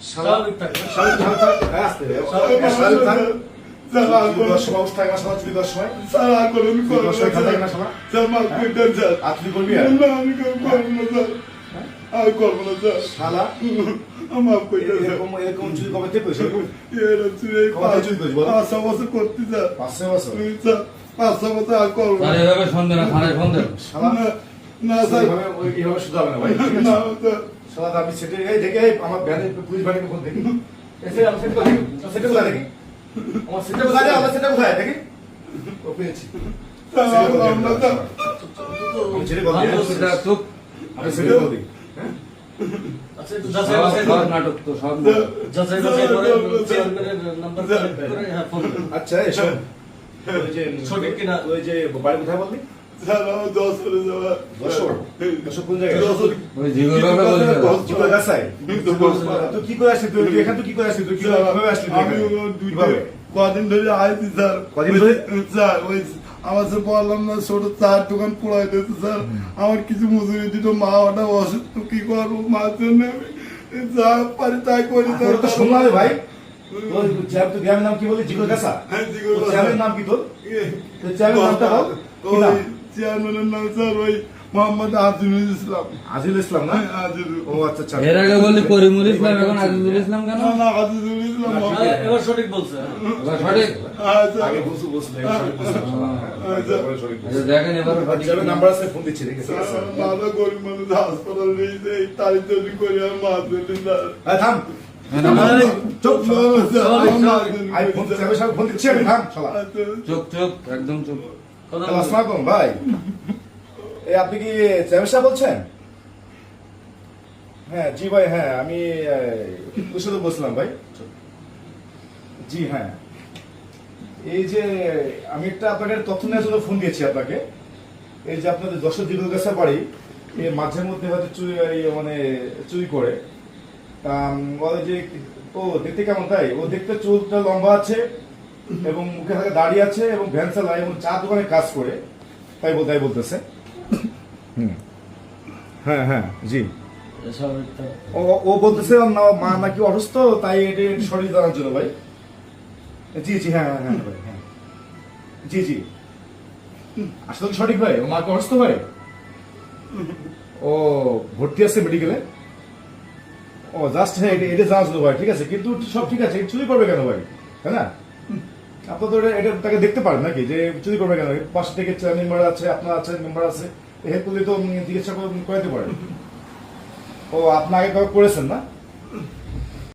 স্বাভাবিক থাকে। আমি সেটে দেখে আমার ব্যানে পুলিশ বাড়িকে ফোন দেখি এসে আমি সেটা দেখি সেটা কোথায় দেখি আমার সেটা কোথায় আমার সেটা কোথায় দেখি ও পেয়েছি আমি ছেড়ে বল সেটা চুপ। আমি সেটা বল দিই আচ্ছা একটু যাচাই বাছাই করে নাটক তো সব যাচাই বাছাই করে চেয়ারম্যানের নাম্বার কালেক্ট করে হ্যাঁ ফোন করুন। আচ্ছা এসব ওই যে সঠিক কিনা? ওই যে বাড়ি কোথায় বললি যশোর কোন জায়গায় ওই জিগর বাবা বলবে জিগর গাছায় তুই কি করে আসলি তুই এখান তুই কি করে আসলি তুই কিভাবে আসলি কিভাবে কদিন ধরে আইছি স্যার কদিন ধরে? স্যার ওই আমার সে বললাম না ছোট চার দোকান পড়াই দিয়েছে স্যার আমার কিছু মজুরি দিত মা ওটা অসুস্থ কি করবো মার জন্য আমি যা পারি তাই করি তোর তো শুনলাম রে ভাই তোর তুই গ্রামের নাম কি বলি জিগর গাছা হ্যাঁ, জিগর তোর গাছা। চেয়ারের নাম কি তোর তোর চেয়ারের নামটা বল কি নাম? চেয়ারম্যানের নাম স্যার ওই মোহাম্মদ আজিজুল ইসলাম আজিল ইসলাম না আজিজুল ও আচ্ছা আচ্ছা এর আগে বললি করিমুল ইসলাম এখন আজিজুল ইসলাম কেন? না না আজিজুল ইসলাম এবার সঠিক বলছে। এবার সঠিক? আচ্ছা আগে বলছো আচ্ছা, দেখেন এবার সঠিক চেয়ারের নাম্বার আছে ফোন দিচ্ছি ঠিক আছে দাদা গরিব মানুষ হাসপাতাল নিয়েছে এই তারিখ তৈরি করে আর মাছ ধরতে স্যার এই থাম চুপ আই ফোন চেয়ারের সাথে ফোন দিচ্ছি আমি থাম শালা চুপ চুপ একদম চুপ। কথা আসসালামু আলাইকুম ভাই এই আপনি কি চেয়ারম্যান সাহেব বলছেন হ্যাঁ জি ভাই হ্যাঁ আমি কুশলে বলছিলাম ভাই জি হ্যাঁ এই যে আমি একটা আপনাকে তথ্য নেওয়ার জন্য ফোন দিয়েছি আপনাকে এই যে আপনাদের যশোর জিগর গাছের বাড়ি এই মাঝে মধ্যে হয়তো চুরি মানে চুরি করে বলে যে ও দেখতে কেমন তাই ও দেখতে চুলটা লম্বা আছে এবং মুখে থাকে দাড়ি আছে এবং ভ্যান চালায় এবং চা দোকানে কাজ করে তাই বলতেছে হ্যাঁ হ্যাঁ জি স্বাভাবিক থাকে। ও বলতেছে মা নাকি অসুস্থ তাই এটা শরীর জানার জন্য ভাই জি জি হ্যাঁ হ্যাঁ হ্যাঁ ভাই হ্যাঁ জি জি আসলে কি সঠিক ভাই ও মাকে অসুস্থ ভাই ও ভর্তি আছে মেডিকেলে ও জাস্ট হ্যাঁ এটা জানার জন্য ভাই ঠিক আছে কিন্তু সব ঠিক আছে চুরি করবে কেন ভাই তাই না আপনার তো এটা তাকে দেখতে পারেন নাকি যে চুরি করবে কেন পাশে থেকে মেম্বার আছে আপনার আছে মেম্বার আছে হেল্প করলে তো চিকিৎসা করাতে পারেন ও আপনি আগে করেছেন না